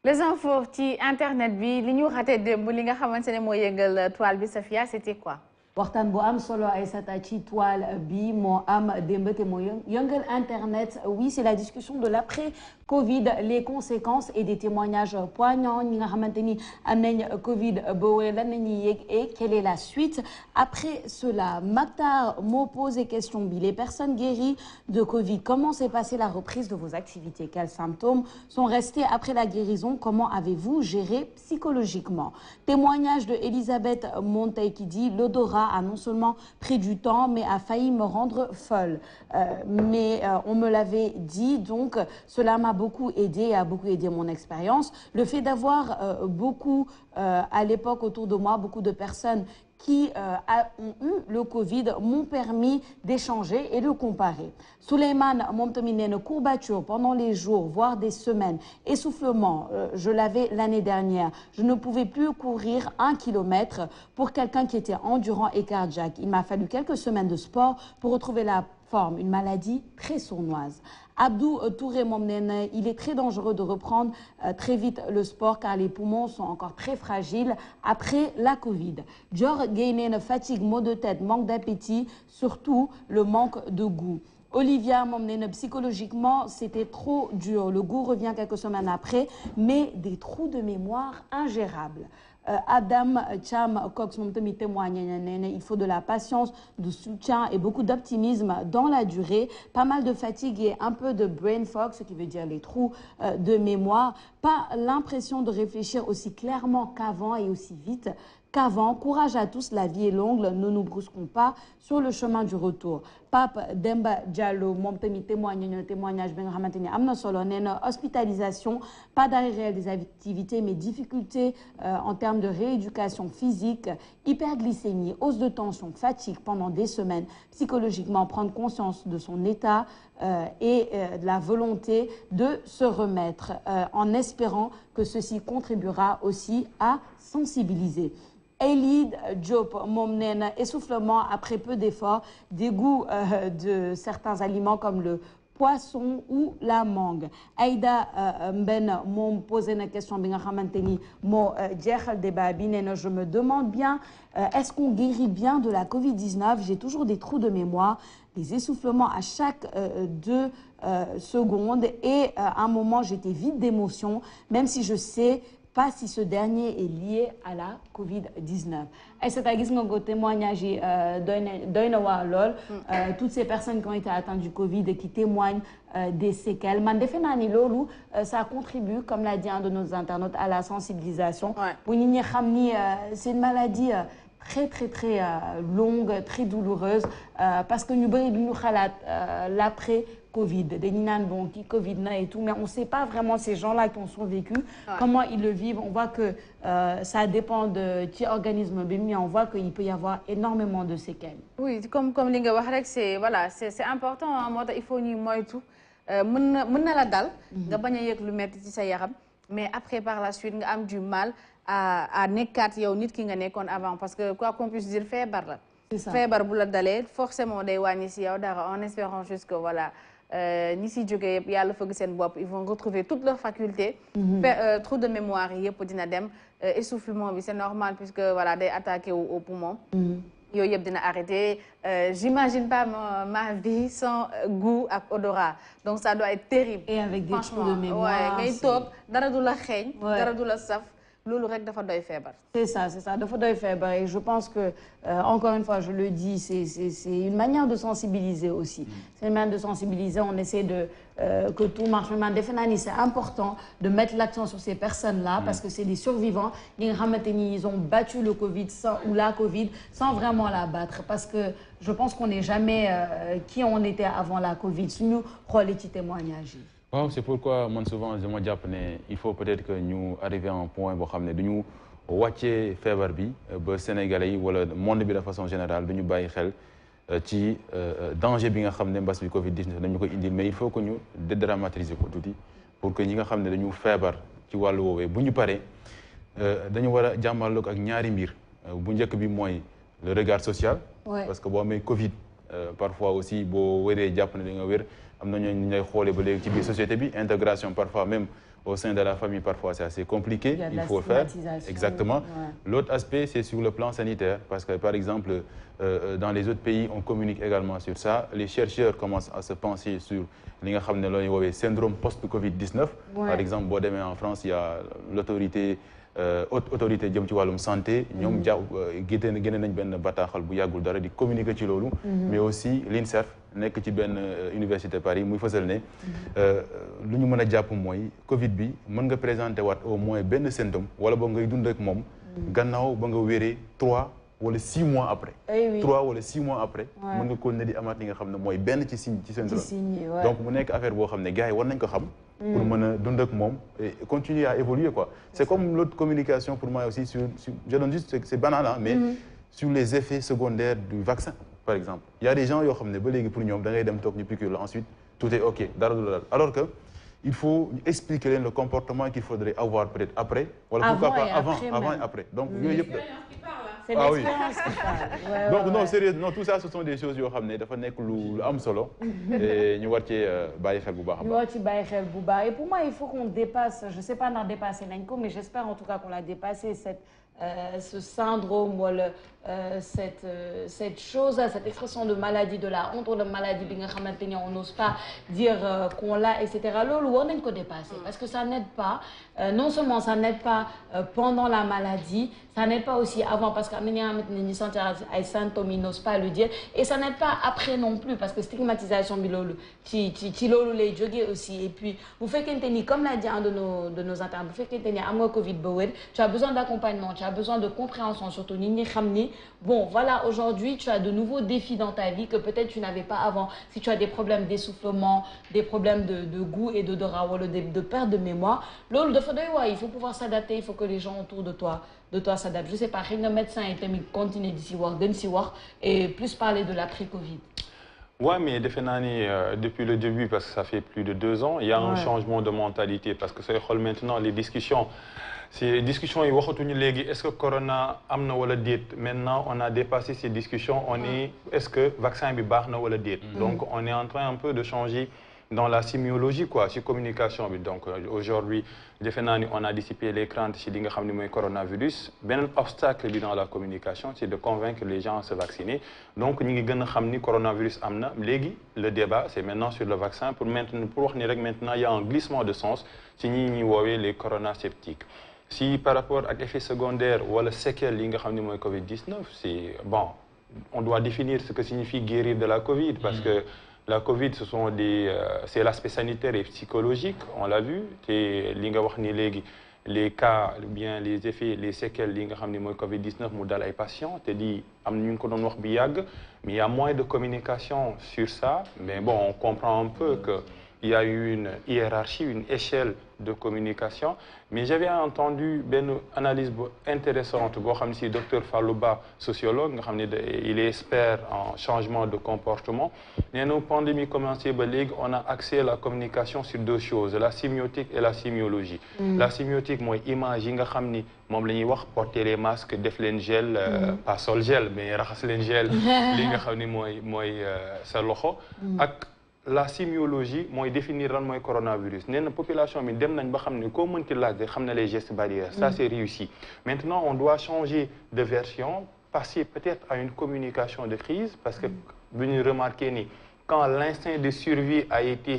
les infos ci internet bi li ñu raté démb li nga xamante ne moo yëngal toile bi Safia c'était quoi? waxtaan bu am solo Aïssata ci toile bi moo am démb te moo yëngal internet. Oui, c'est la discussion de l'après Covid, les conséquences et des témoignages poignants ñi nga xamante ni am nañ Covid bowe lan la ñuy yëg et quelle est la suite après cela. Mactar moo posé question bi, les personnes guéries de Covid, comment s'est passée la reprise de vos activités? Quels symptômes sont restés après la guérison? Comment avez-vous géré psychologiquement? Témoignage de Elisabeth Montey qui dit l'odorat a non seulement pris du temps mais a failli me rendre folle. On me l'avait dit, donc cela m'a beaucoup aidé, a beaucoup aidé mon expérience. Le fait d'avoir à l'époque autour de moi, beaucoup de personnes qui ont eu le Covid m'ont permis d'échanger et de comparer. Souleymane Momtominene, courbature pendant les jours, voire des semaines, essoufflement, je l'avais l'année dernière. Je ne pouvais plus courir 1 kilomètre pour quelqu'un qui était endurant et cardiaque. Il m'a fallu quelques semaines de sport pour retrouver la forme, une maladie très sournoise. Abdou Touré Momnen, il est très dangereux de reprendre très vite le sport car les poumons sont encore très fragiles après la Covid. Dior Gaynene, fatigue, maux de tête, manque d'appétit, surtout le manque de goût. Olivia Momnen, psychologiquement, c'était trop dur. Le goût revient quelques semaines après, mais des trous de mémoire ingérables. Adam Cham Cox Momtemi témoigne, il faut de la patience, du soutien et beaucoup d'optimisme dans la durée. Pas mal de fatigue et un peu de brain fog, ce qui veut dire les trous de mémoire. Pas l'impression de réfléchir aussi clairement qu'avant et aussi vite qu'avant. Courage à tous, la vie est longue, ne nous brusquons pas sur le chemin du retour. Pape Demba Diallo, mon témoignage, hospitalisation, pas d'arrêt réel des activités, mais difficultés en termes de rééducation physique, hyperglycémie, hausse de tension, fatigue pendant des semaines, psychologiquement prendre conscience de son état et de la volonté de se remettre en espérant que ceci contribuera aussi à sensibiliser. Elide Diop Momnen, essoufflement après peu d'efforts, dégoût de certains aliments comme le poisson ou la mangue. Aïda Mben m'a posé une question bi nga xamanteni mo jeexal débat bi néna je me demande bien est-ce qu'on guérit bien de la Covid-19? J'ai toujours des trous de mémoire, des essoufflements à chaque 2 secondes et à un moment j'étais vide d'émotion, même si je sais pas si ce dernier est lié à la Covid-19. Et c'est à dire que témoignage toutes ces personnes qui ont été atteintes du Covid et qui témoignent des séquelles. Ça contribue, comme l'a dit un de nos internautes, à la sensibilisation. C'est une maladie très longue, très douloureuse, parce que nous l'après Covid, des ninan bon qui Covid et tout, mais on ne sait pas vraiment ces gens-là qui en sont vécus, comment ils le vivent. On voit que ça dépend de qui organisme, mais on voit qu'il peut y avoir énormément de séquelles. Oui, comme Linga Wahrek, c'est voilà, c'est important. Il faut nous moytu. Mën na la dal, nga baña yek lu metti ci sa yaram, mais après par la suite nga am du mal à nekkat yow nit ki nga nekkon avant, parce que quoi qu'on puisse dire feebar la. Feebar bu la dalé forcément day wañi ci yow dara, en espérant juste que voilà ni si jógee yëpp yàlla fëgg seen bopp, ils vont retrouver toutes leurs facultés. Trou de mémoire yëpp dina dem, essoufflement bi c'est normal puisque voilà day attaqué au poumon. Yooyu yëpp dina arrêter. J'imagine pas ma vie sans goût et odorat, donc ça doit être terrible. Et avec des trous de mémoire. Ngay toog dara du la xeeñ, dara du la saf. C'est ça, dafa doy feebar. Et je pense que, encore une fois, je le dis, c'est une manière de sensibiliser aussi. C'est une manière de sensibiliser, on essaie que tout marche. Mais c'est important de mettre l'accent sur ces personnes-là parce que c'est des survivants. Ils ont battu le Covid ou la Covid sans vraiment la battre. Parce que je pense qu'on n'est jamais qui on était avant la Covid. C'est nous, les petits témoignages. Wow, c'est pourquoi moi souvent je me dis il faut peut-être que nous arrivions à un point où nous wàccee feebar bi ba Sénégalais ou le monde bi de façon générale dañu bàyyi xel ci danger bi nga xam ne mbas bi Covid-19 dañu ko indil, mais il faut que ñu dédramatiser ko tuuti pour que ñi nga xam ne dañu feebar ci wàllu woowee bu ñu paree dañu war a jàmmarloog ak ñaari mbir. Bu njëkk bi mooy le regard social. Parce que boo amee Covid parfois aussi boo wéree jàpp ne da nga wér. Am na ñooñu ñay xoolee ba léegi ci biir société bi, intégration parfois même au sein de la famille, parfois, c'est assez compliqué. Il faut faire. Exactement. Ouais. L'autre aspect, c'est sur le plan sanitaire. Parce que, par exemple, dans les autres pays, on communique également sur ça. Les chercheurs commencent à se pencher sur le syndrome post-Covid-19. Ouais. Par exemple, en France, il y a l'autorité autorité jëm ci wàllum santé ñoom génne nañ benn bataaxal bu yàggul dara di communiquer ci loolu mais aussi l'INSERM nekk ci benn université Paris muy fësal ne lu ñu mën a jàpp mooy Covid bi mën nga présenter waat au moins benn symptôme wala boog ngay dund ak moom gannaaw ba nga wéree 3 wala 6 mois après 3 wala 6 mois après mën nga ko ne di amaat li nga xam ne mooy benn ci signe ci syndrome donc mu nekk affaire boo xam ne gars yi war nañ ko xam pour mën a dund ak moom et continuer à évoluer quoi. C'est comme l'autre communication pour moi aussi sur je donne juste c'est banal hein, mais sur les effets secondaires du vaccin par exemple. Il y a des gens yoo xam ne ba léegi pour ñoom da ngay dem toog ñu piqûre la ensuite tout est ok dara du la alors que il faut expliquer leen le comportement qu'il faudrait avoir peut-être après. wala pourquoi pas avant et après donc yooyu yëpp. C'est l'expérience qui parle. Donc non sérieux non tout ça ce sont des choses yoo xam ne dafa nekk lu am solo. et ñu war cee bàyyi xel bu baax a baax. ñu war ci bàyyi xel bu baax et pour moi il faut qu'on dépasse je sais pas ndax dépassé nañ ko mais j'espère en tout cas qu'on l'a dépassé ce syndrome wala cette chose cette expression de maladie de la honte de maladie bi nga xamante ni on n'ose pas dire qu'on l'a et cetera loolu war nañ ko dépasser parce que ça n'aide pas non seulement ça n'aide pas pendant la maladie ça n'aide pas aussi avant parce que am na ñi nga xamante ne ñi sentir ay symptômes ils n'osent pas le dire et ça n'aide pas après non plus parce que stigmatisation bi loolu ci loolu lay jógee aussi et puis bu fekkente ni comme l'a dit un de nos internes bu fekkente ni am nga Covid ba wér tu as besoin d'accompagnement tu as besoin de compréhension surtout nit ñi xam ni bon voilà aujourd'hui tu as de nouveaux défis dans ta vie que peut-être tu n'avais pas avant si tu as des problèmes d'essoufflement des problèmes de goût et d'odorat wala de perte de mémoire loolu dafa doy waar il faut pouvoir s'adapter il faut que les gens autour de toi s'adaptent je sais pas xëy na médecin yi tamit continuer di si wax gën si wax et plus parler de l'après-Covid. Ouais, mais defe naa ni depuis le début parce que ça fait plus de 2 ans il y a un changement de mentalité parce que sooy xool maintenant les discussions yi waxatuñu léegi est-ce que corona am na wala déet maintenant on a dépassé ces discussions on est est-ce que vaccin bi baax na wala déet donc on est en train un peu de changer dans la sémiologie quoi ci communication bi donc aujourd'hui defe naa ni on a dissipé les craintes ci li nga xam ne mooy coronavirus beneen obstacle bi dans la communication c'est de convaincre les gens à se vacciner donc ñu ngi gën a xam ni coronavirus am na léegi le débat c'est maintenant sur le vaccin pour wax ni rek maintenant il y a un glissement de sens ci ñi ñuy woowee les corona-sceptiques si par rapport ak effet secondaire wala séquelles yi nga xam ne mooy Covid-19 c'est bon on doit définir ce que signifie guérir de la Covid parce que la Covid c'est l'aspect sanitaire et psychologique on l'a vu te li nga wax ni léegi les cas bien les effets les séquelles li nga xam ne mooy Covid-19 mu dal ay patients te di am ñu ngi ko doon wax bi yàgg mais il y a moins de communication sur ça mais bon on comprend un peu que il y a eu une hiérarchie, une échelle de communication. Mais j'avais entendu une analyse intéressante. Si Dr Fallou Ba, sociologue, il est expert en changement de comportement. Il y a une pandémie commencée, on a accès à la communication sur 2 choses, la sémiotique et la sémiologie. La sémiotique, moi, image, porter les masques, def len gel, pas sol gel, mais raxas len gel, li nga xamni moy sa loxo ak la sémiologie mooy définir lan mooy coronavirus nee na population bi dem nañ ba xam ne koo mënti laaj xam na les gestes barrières ça c'est réussi maintenant on doit changer de version passer peut-être à une communication de crise parce que bu ñu remarqué ni quand l'instinct de survie a été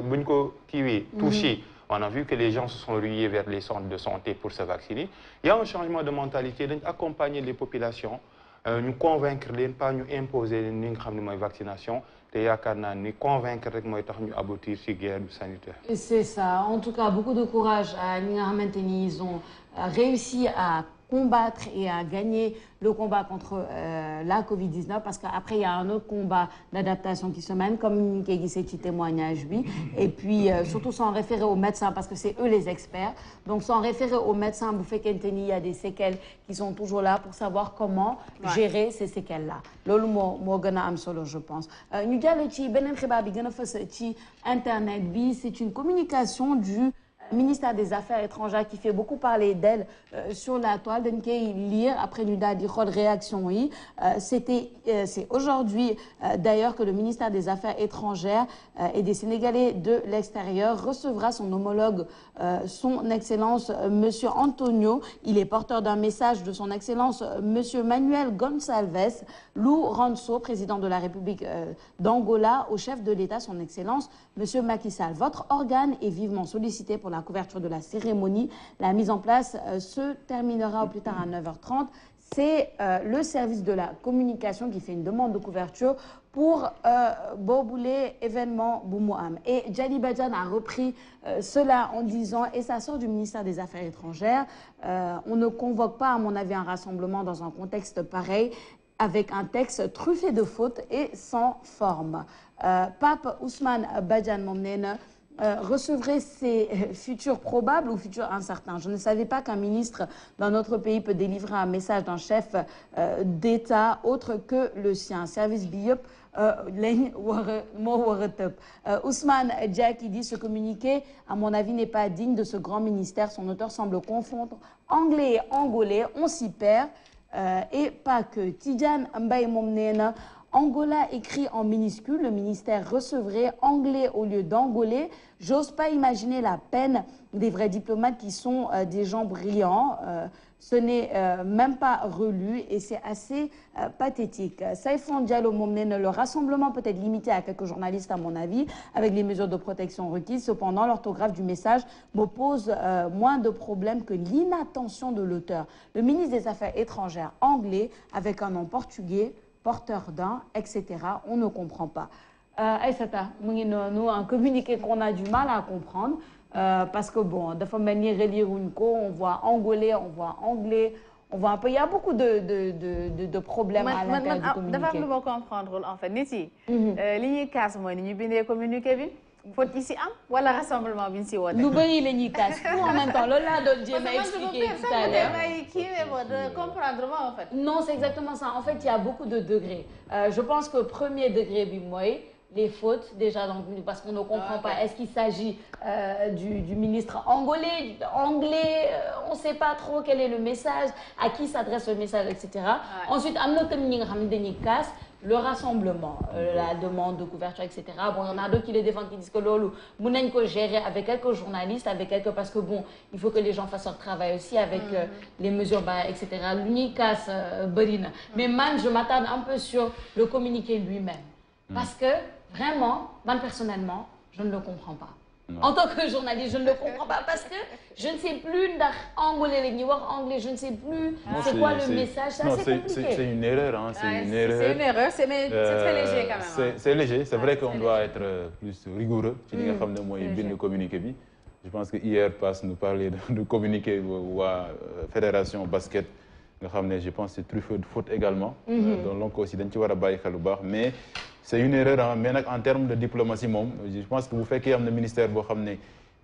bu ñu ko kiiwee touché on a vu que les gens se sont rués vers les centres de santé pour se vacciner il y a un changement de mentalité dañ accompagner les populations ñu convaincre leen pas ñu imposer leen li nga xam ne mooy vaccination te yaakaar naa ni convaincre rek mooy tax ñu aboutir ci guerre sanitaire. C'est ça en tout cas beaucoup de courage à ñi nga xamante ni ils ont réussi à combattre et à gagner le combat contre la Covid-19 parce qu'après il y a un autre combat d'adaptation qui se mène comme ni koy gisee ci témoignage bi et puis surtout s'en référer aux médecins parce que c'est eux les experts donc s'en référer aux médecins bu fekkente ni il y a des séquelles qui sont toujours là pour savoir comment gérer ces séquelles là loolu moo gën a am solo je pense ñu jàll ci beneen xibaar bi gën a fës ci internet bi c'est une communication du ministère des Affaires étrangères qui fait beaucoup parler d'elle sur la toile dañ koy lire après ñu daal di xool réaction yi c'est aujourd'hui d'ailleurs que le ministère des Affaires étrangères et des Sénégalais de l'extérieur recevra son homologue son Excellence Monsieur Antonio. Il est porteur d'un message de son Excellence Monsieur Manuel Gonçalves Lourenço, président de la République d'Angola, au chef de l'État, son Excellence Monsieur Macky Sall. Votre organe est vivement sollicité pour la couverture de la cérémonie. La mise en place se terminera au plus tard à 9h30. C'est le service de la communication qui fait une demande de couverture pour boobule événement bu mu am. Et Djali Badiane a repris cela en disant, et ça sort du ministère des Affaires étrangères, on ne convoque pas, à mon avis, un rassemblement dans un contexte pareil, avec un texte truffé de fautes et sans forme. Pape Ousmane Badiane moom nee na recevrait ses futurs probables ou futurs incertains. Je ne savais pas qu'un ministre dans notre pays peut délivrer un message d'un chef d'État autre que le sien. Service bi yëpp moo war a tëb. Ousmane Dia qui dit ce communiqué, à mon avis, n'est pas digne de ce grand ministère. Son auteur semble confondre anglais et angolais. On s'y perd. Et pas que. Tidiane Mbaye moom nee na Angola écrit en minuscule, le ministère recevrait anglais au lieu d'angolais. J'ose pas imaginer la peine des vrais diplomates qui sont des gens brillants. Ce n'est même pas relu et c'est assez pathétique. Saïfon Diallo moom nee na le rassemblement peut être limité à quelques journalistes à mon avis, avec les mesures de protection requises. Cependant, l'orthographe du message me pose moins de problèmes que l'inattention de l'auteur. Le ministre des Affaires étrangères anglais avec un nom portugais, porteur d'un, etc. On ne comprend pas. Aïssata, mu ngi noonu un communiqué qu'on a du mal à comprendre parce que bon, dafa mel ni relire wuñ ko, on voit angolais, on voit anglais, on voit un peu, il y a beaucoup de problèmes à l'intérieur du communiqué. dafa am lu ma comprendre en fait nit yi. li ñuy kaas mooy ni ñu bindee communiqué bi. Faute ici am wala rassemblement bi ñu si woote. lu bëri la ñuy kaas tout en même temps loolu laa doon jéem a expliquer tout à l'heure. de comprendre moi en fait. Non, c'est exactement ça. En fait, il y a beaucoup de degrés. Je pense que premier degré bi mooy les fautes déjà donc parce qu'on ne comprend pas. Est-ce qu'il s'agit du ministre angolais, anglais, on ne sait pas trop quel est le message, à qui s'adresse le message, etc. Ensuite, am na tamit ñi nga xam ne dañuy kaas le rassemblement, la demande de couverture, etc. Bon, il y en a d'autres qui les défendent, qui disent que loolu mën nañ ko gérer avec quelques journalistes, avec quelques parce que bon, il faut que les gens fassent leur travail aussi avec les mesures barrières, etc. Lu ñuy kaas bëri na. Mais man, je m'attarde un peu sur le communiqué lui-même, parce que vraiment, man personnellement, je ne le comprends pas. Non. En tant que journaliste, je ne le comprends pas parce que je ne sais plus ndax angolais la ñuy wax anglais, je ne sais plus c'est quoi le message. C'est assez compliqué. C'est une erreur, hein. C'est une erreur. C'est une erreur, c'est très léger quand même. C'est léger, c'est vrai qu'on doit être plus rigoureux ci li nga xam ne mooy bind communiqué bi. Je pense que hier passe nous parler de communiqué waa fédération basket nga xam ne je pense c'est truffé de faute également. Donc aussi dañ ci war a bàyyi xel bu baax mais. C'est une erreur hein, mais nag en termes de diplomatie moom je pense que bu fekkee am na ministère boo xam ne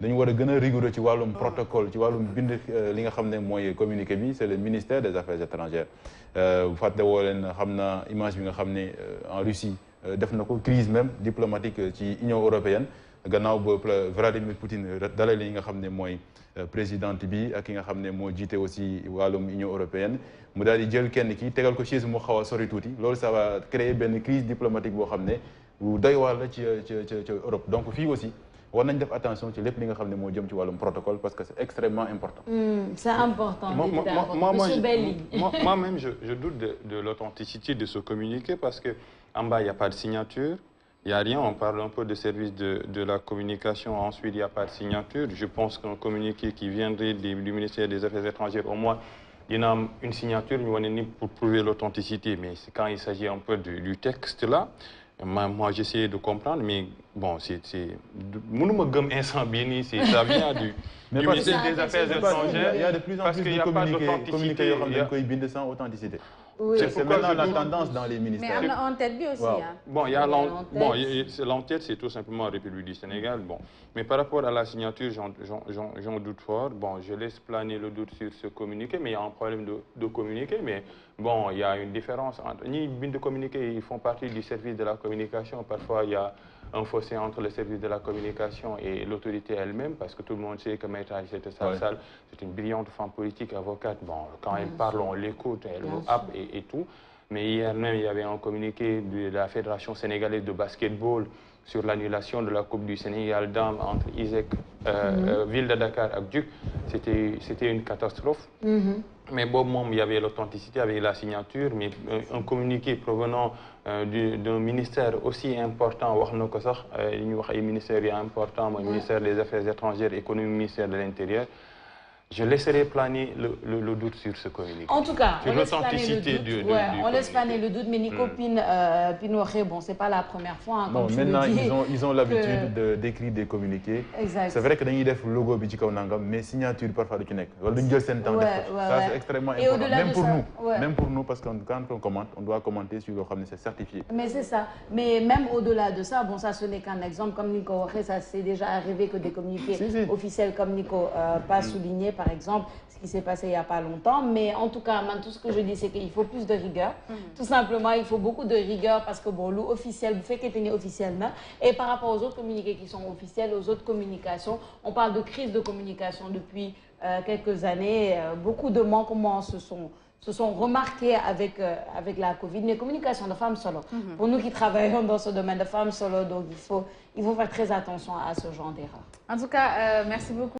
dañu war a gën a rigoureux ci wàllum protocole ci wàllum bind li nga xam ne mooy communiqué bi c'est le ministère des Affaires étrangères bu fàtte woo leen xam na image bi nga xam ne en Russie def na ko crise même diplomatique ci Union européenne gannaaw ba Vladimir Poutine dalal li nga xam ne mooy présidente bi ak ki nga xam ne moo jiite aussi wàllum Union européenne mu daal di jël kenn ki tegal ko chaise mu xaw a sori tuuti loolu ça va créer benn crise diplomatique boo xam ne bu doy waar la ci Europe donc fii aussi war nañ def attention ci lépp li nga xam ne moo jëm ci wàllum protocole parce que c'est extrêmement important. C'est important. Moi-même je doute de l'authenticité de ce communiqué parce que en bas il n'y a pas de signature. Il n'y a rien, on parle un peu de service de la communication, ensuite il n'y a pas de signature. Je pense qu'un communiqué qui viendrait du ministère des Affaires étrangères, au moins, il y a une signature pour prouver l'authenticité. Mais quand il s'agit un peu du texte là, moi j'essaie de comprendre, mais bon, ça vient du ministère des Affaires étrangères. Il y a de plus en plus de communiqués sans authenticité. Oui. C'est maintenant la tendance dans les ministères. Mais en tête aussi. Wow. Hein. Bon, il y a l'entête, c'est tout simplement la République du Sénégal. Bon, mais par rapport à la signature, j'en doute fort. Bon, je laisse planer le doute sur ce communiqué, mais il y a un problème de communiqué. Mais bon, il y a une différence entre ni de communiqué, ils font partie du service de la communication. Parfois, il y a un fossé entre le service de la communication et l'autorité elle-même, parce que tout le monde sait que Maître Aïssata Tall Sall, c'est une brillante femme politique, avocate. Bon, quand elle parle, on l'écoute, elle nous happe et tout. Mais hier même, il y avait un communiqué de la Fédération sénégalaise de basketball sur l'annulation de la Coupe du Sénégal Dames entre ISEC, Ville de Dakar et Duc. C'était une catastrophe. Mais bon, il y avait l'authenticité avec la signature, mais un communiqué provenant d'un ministère aussi important, le ministère important, le ministère des Affaires étrangères, économie, ministère de l'Intérieur. Je laisserai planer le doute sur ce communiqué. En tout cas, sur l'authenticité du on laisse planer le doute, mais Nico Pinoret, bon, c'est pas la première fois. Hein, bon, maintenant, ils ont l'habitude d'écrire des communiqués. Exact. C'est vrai que dañuy def logo bi ci kaw nangam, mais signature parfois du ci nekk. Wala duñu jël seen temps def ko. Ça c'est extrêmement important. Même pour nous, parce que quand on commente, on doit commenter sur le xam ne c'est certifié. Mais c'est ça. Mais même au-delà de ça, bon, ça ce n'est qu'un exemple. Comme Nico Waxé, ça c'est déjà arrivé que des communiqués officiels comme Nico pas souligné, par exemple, ce qui s'est passé il n'y a pas longtemps. Mais en tout cas, tout ce que je dis, c'est qu'il faut plus de rigueur. Tout simplement, il faut beaucoup de rigueur parce que bon, l'officiel, vous faites qu'il est officiellement. Et par rapport aux autres communiqués qui sont officiels, aux autres communications, on parle de crise de communication depuis quelques années. Beaucoup de manquements se sont remarqués avec la Covid. Mais communication de femmes solo. Pour nous qui travaillons dans ce domaine de femmes solo, donc il faut faire très attention à ce genre d'erreur. En tout cas, merci beaucoup.